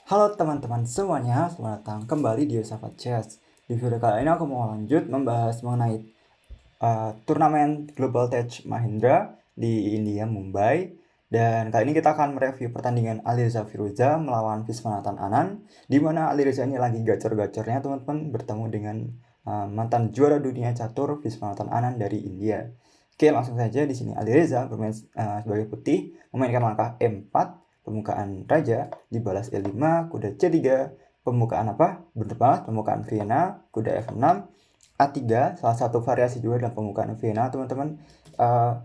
Halo teman-teman semuanya, selamat datang kembali di Yosafat Chess. Di video kali ini aku mau lanjut membahas mengenai turnamen Global Tech Mahindra di India, Mumbai. Dan kali ini kita akan mereview pertandingan Alireza Firoza melawan Viswanathan Anand, di mana Alireza ini lagi gacor-gacornya teman-teman bertemu dengan mantan juara dunia catur Viswanathan Anand dari India. Oke, langsung saja. Di sini Alireza bermain sebagai putih, memainkan langkah E4, pembukaan raja, dibalas E5, kuda C3, pembukaan apa? Bener banget, pembukaan Vienna, kuda F6, A3, salah satu variasi juga dalam pembukaan Vienna, teman-teman.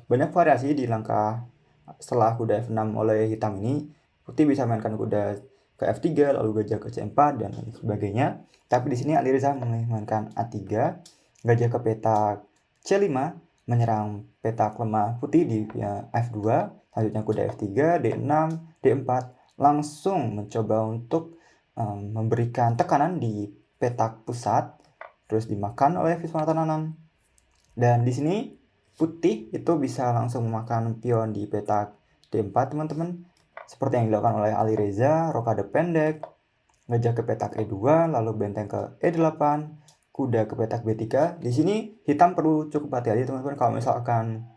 Banyak variasi di langkah setelah kuda F6 oleh hitam ini. Putih bisa mainkan kuda ke F3, lalu gajah ke C4, dan lain sebagainya. Tapi di sini Alireza memainkan A3, gajah ke petak C5, menyerang petak lemah putih di F2, selanjutnya kuda F3, D6, D4, langsung mencoba untuk memberikan tekanan di petak pusat, terus dimakan oleh Viswanathan Anand. Dan di sini putih itu bisa langsung memakan pion di petak D4, teman-teman. Seperti yang dilakukan oleh Alireza, rokade pendek, gajah ke petak E2, lalu benteng ke E8, kuda ke petak B3. Di sini hitam perlu cukup hati-hati, teman-teman, kalau misalkan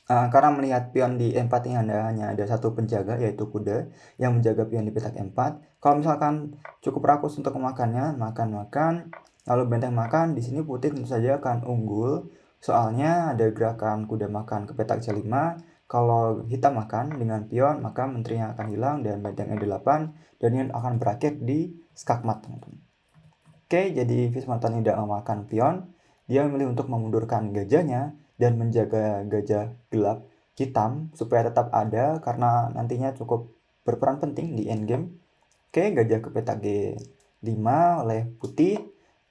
karena melihat pion di E4 ini hanya ada satu penjaga, yaitu kuda yang menjaga pion di petak E4. Kalau misalkan cukup rakus untuk memakannya, makan, lalu benteng makan, di sini putih tentu saja akan unggul. Soalnya ada gerakan kuda makan ke petak C5. Kalau hitam makan dengan pion, maka menterinya akan hilang dan benteng E8, dan ini akan berakhir di skakmat, teman-teman. Oke, jadi Viswanathan tidak memakan pion. Dia memilih untuk memundurkan gajahnya dan menjaga gajah gelap hitam supaya tetap ada karena nantinya cukup berperan penting di endgame. Oke, gajah ke petak G5 oleh putih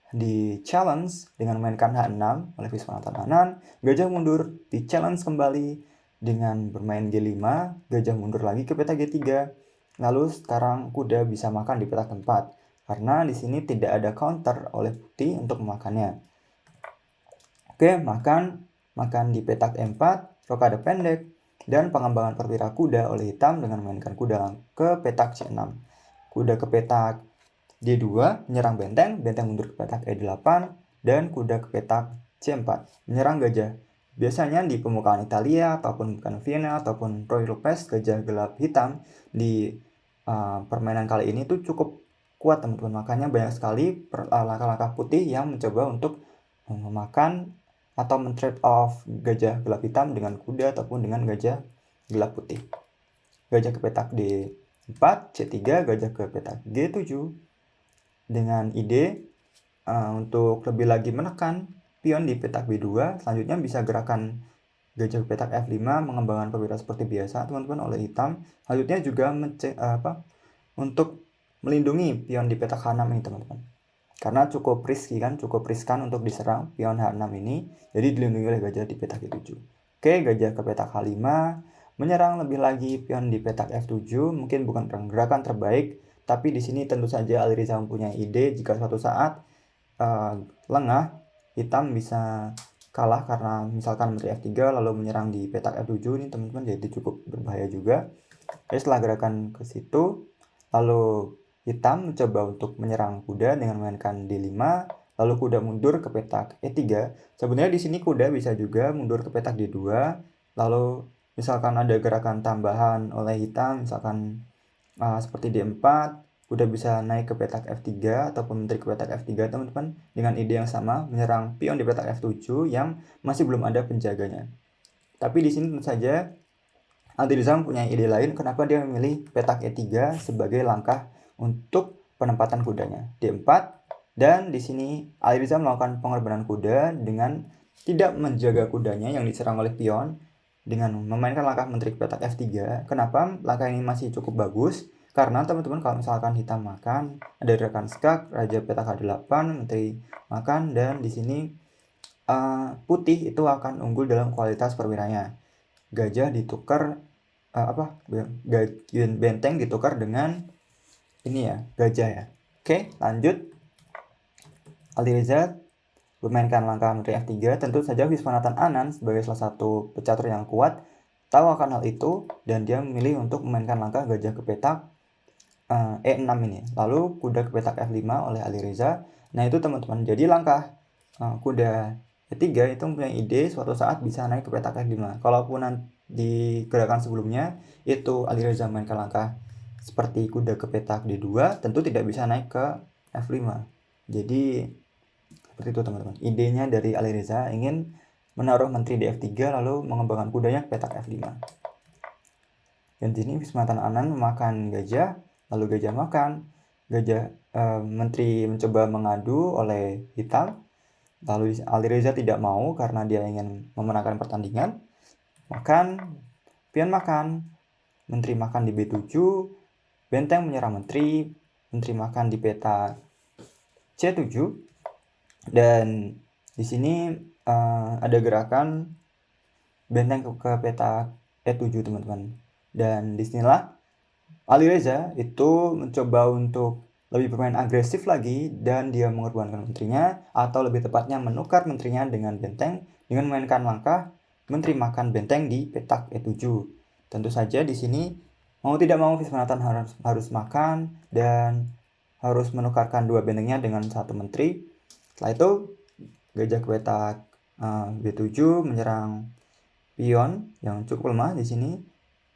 di challenge dengan memainkan H6 oleh Viswanathan Anand. Gajah mundur di challenge kembali dengan bermain G5, gajah mundur lagi ke petak G3. Lalu sekarang kuda bisa makan di petak 4 karena di sini tidak ada counter oleh putih untuk memakannya. Oke, makan di petak E4, rokade pendek, dan pengembangan perwira kuda oleh hitam dengan memainkan kuda ke petak C6. Kuda ke petak D2, menyerang benteng mundur ke petak E8, dan kuda ke petak C4, menyerang gajah. Biasanya di pembukaan Italia, ataupun bukan Vienna, ataupun Roy Lopez, gajah gelap hitam di permainan kali ini tuh cukup kuat, teman-teman. Makanya banyak sekali langkah-langkah putih yang mencoba untuk memakan atau men-trade off gajah gelap hitam dengan kuda ataupun dengan gajah gelap putih. Gajah ke petak D4, C3, gajah ke petak G7 dengan ide untuk lebih lagi menekan pion di petak B2. Selanjutnya bisa gerakan gajah ke petak F5, mengembangkan perwira seperti biasa, teman-teman, oleh hitam. Selanjutnya juga untuk melindungi pion di petak H6 ini, teman-teman. Karena cukup riskan untuk diserang pion H6 ini, jadi dilindungi oleh gajah di petak E7. Oke, gajah ke petak H5, menyerang lebih lagi pion di petak F7, mungkin bukan gerakan terbaik, tapi di sini tentu saja Alireza mempunyai ide jika suatu saat lengah, hitam bisa kalah karena misalkan menteri F3 lalu menyerang di petak F7 ini, teman-teman, jadi cukup berbahaya juga. Jadi setelah gerakan ke situ, lalu hitam mencoba untuk menyerang kuda dengan memainkan D5, lalu kuda mundur ke petak E3. Sebenarnya di sini kuda bisa juga mundur ke petak D2, lalu misalkan ada gerakan tambahan oleh hitam, misalkan seperti D4, kuda bisa naik ke petak F3 ataupun menteri ke petak F3, teman-teman, dengan ide yang sama, menyerang pion di petak F7 yang masih belum ada penjaganya. Tapi di sini tentu saja Alireza punya ide lain, kenapa dia memilih petak E3 sebagai langkah untuk penempatan kudanya. D4, dan di sini Alireza melakukan pengorbanan kuda dengan tidak menjaga kudanya yang diserang oleh pion dengan memainkan langkah menteri ke petak F3. Kenapa langkah ini masih cukup bagus? Karena teman-teman, kalau misalkan hitam makan, ada gerakan skak, raja petak H8, menteri makan, dan di sini putih itu akan unggul dalam kualitas perwiranya. Gajah ditukar benteng ditukar dengan ini ya, gajah ya. Oke, lanjut. Alireza memainkan langkah menteri F3. Tentu saja Viswanathan Anand sebagai salah satu pecatur yang kuat tahu akan hal itu, dan dia memilih untuk memainkan langkah gajah ke petak E6 ini. Lalu kuda ke petak F5 oleh Alireza. Nah itu teman-teman, jadi langkah kuda E3 itu punya ide suatu saat bisa naik ke petak F5. Kalaupun di gerakan sebelumnya itu Alireza mainkan langkah seperti kuda ke petak D2, tentu tidak bisa naik ke F5. Jadi seperti itu teman-teman. Idenya dari Alireza ingin menaruh menteri di F3 lalu mengembangkan kudanya ke petak F5. Dan di sini Wismatan Anan memakan gajah, lalu gajah makan. Menteri mencoba mengadu oleh hitam, lalu Alireza tidak mau karena dia ingin memenangkan pertandingan. Makan, pion makan, menteri makan di B7, benteng menyerang menteri makan di peta C7, dan di sini ada gerakan benteng ke peta E7 teman-teman. Dan disinilah Alireza itu mencoba untuk lebih bermain agresif lagi dan dia mengorbankan menterinya, atau lebih tepatnya menukar menterinya dengan benteng dengan memainkan langkah menteri makan benteng di petak E7. Tentu saja di sini mau tidak mau Viswanathan harus makan dan harus menukarkan dua bentengnya dengan satu menteri. Setelah itu gajah ke petak B7 menyerang pion yang cukup lemah di sini.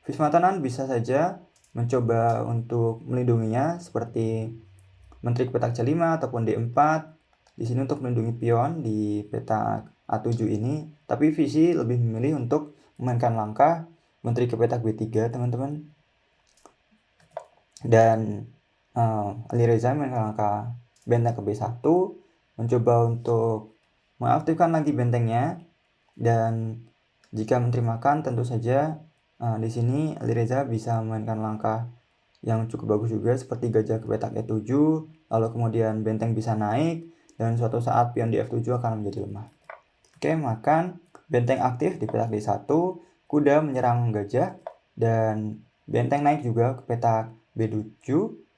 Viswanathan bisa saja mencoba untuk melindunginya seperti menteri ke petak C5 ataupun D4 di sini untuk melindungi pion di petak A7 ini, tapi Visi lebih memilih untuk memainkan langkah menteri ke petak B3 teman-teman. Dan Alireza memainkan langkah benteng ke B1, mencoba untuk mengaktifkan lagi bentengnya, dan jika menteri makan tentu saja di sini Alireza bisa memainkan langkah yang cukup bagus juga seperti gajah ke petak E7, lalu kemudian benteng bisa naik dan suatu saat pion di F7 akan menjadi lemah. Oke, makan, benteng aktif di petak D1, kuda menyerang gajah, dan benteng naik juga ke petak B7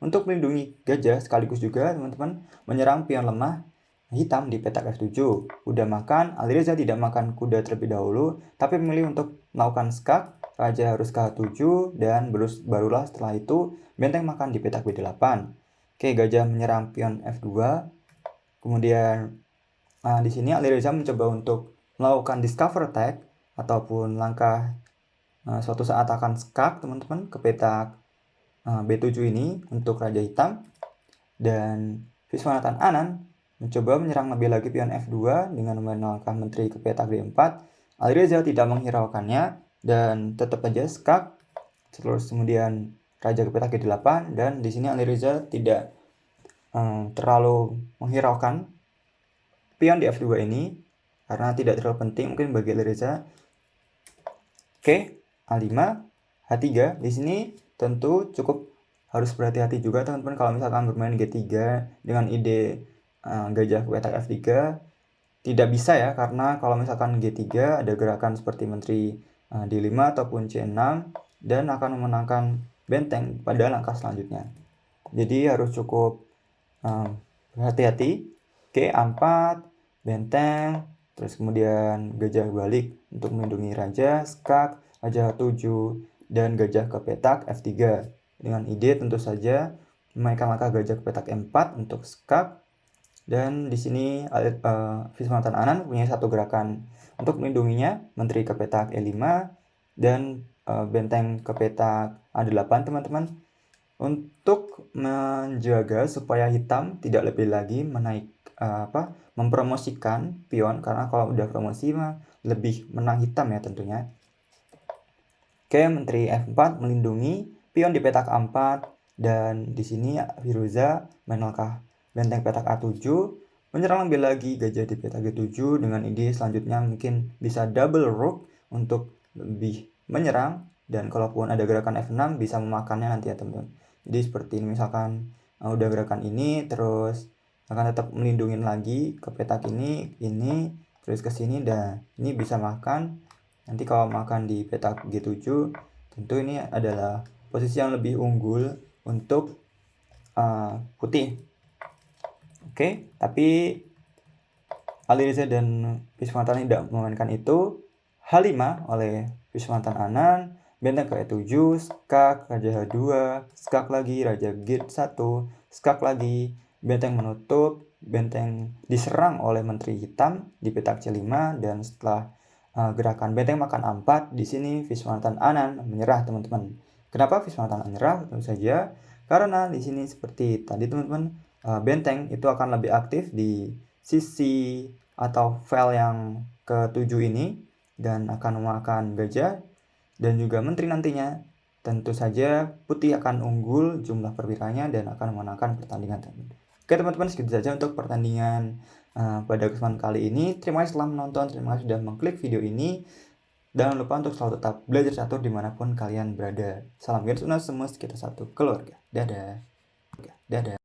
untuk melindungi gajah sekaligus juga teman-teman menyerang pion lemah hitam di petak F7. Kuda makan, Alireza tidak makan kuda terlebih dahulu, tapi memilih untuk melakukan skak, raja harus ke H7, dan barulah setelah itu benteng makan di petak B8. Oke, gajah menyerang pion F2, kemudian di sini Alireza mencoba untuk melakukan discover attack ataupun langkah suatu saat akan skak teman-teman ke petak B7 ini untuk raja hitam, dan Viswanathan Anand mencoba menyerang lebih lagi pion F2 dengan melangkah menteri ke petak D4. Alireza tidak menghiraukannya dan tetap saja skak. Terus kemudian raja ke petak G8, dan di sini Alireza tidak terlalu menghiraukan pion di F2 ini karena tidak terlalu penting mungkin bagi Alireza. Oke, A5, H3. Di sini tentu cukup harus berhati-hati juga teman-teman kalau misalkan bermain G3 dengan ide gajah ke petak F3. Tidak bisa ya, karena kalau misalkan G3 ada gerakan seperti menteri D5 ataupun C6 dan akan memenangkan benteng pada langkah selanjutnya. Jadi harus cukup berhati-hati. Oke, A4, benteng, terus kemudian gajah balik untuk melindungi raja, skak, raja H7, dan gajah ke petak F3. Dengan ide tentu saja memainkan langkah gajah ke petak M4 untuk skak. Dan di sini Viswanathan Anand punya satu gerakan untuk melindunginya, menteri ke petak E5 dan benteng ke petak A8 teman-teman, untuk menjaga supaya hitam tidak lebih lagi mempromosikan pion, karena kalau udah promosi mah lebih menang hitam ya tentunya. Oke, menteri F4 melindungi pion di petak A4, dan di sini Firuza main langkah benteng petak A7, menyerang lebih lagi gajah di petak G7 dengan ide selanjutnya mungkin bisa double rook untuk lebih menyerang, dan kalaupun ada gerakan F6 bisa memakannya nanti ya teman-teman. Jadi seperti ini, misalkan udah gerakan ini terus akan tetap melindungi lagi ke petak ini terus ke sini, dan ini bisa makan. Nanti kalau makan di petak G7 tentu ini adalah posisi yang lebih unggul untuk putih. Oke, tapi Alireza dan Viswanathan tidak memainkan itu. H5 oleh Viswanathan Anand, benteng ke E7, skak, raja H2, skak lagi, raja G1, skak lagi, benteng menutup, benteng diserang oleh menteri hitam di petak C5, dan setelah gerakan benteng makan A4, di sini Viswanathan Anand menyerah, teman-teman. Kenapa Viswanathan Anand menyerah? Tentu saja karena di sini seperti tadi, teman-teman, benteng itu akan lebih aktif di sisi atau file yang ke-7 ini dan akan memakan gajah dan juga menteri nantinya. Tentu saja putih akan unggul jumlah perwiranya dan akan memenangkan pertandingan, teman-teman. Oke, teman-teman, segitu saja untuk pertandingan pada kesempatan kali ini. Terima kasih telah menonton, terima kasih sudah mengklik video ini. Jangan lupa untuk selalu tetap belajar catur dimanapun kalian berada. Salam Ganes Unas, semua kita satu keluarga. Dadah. Dadah.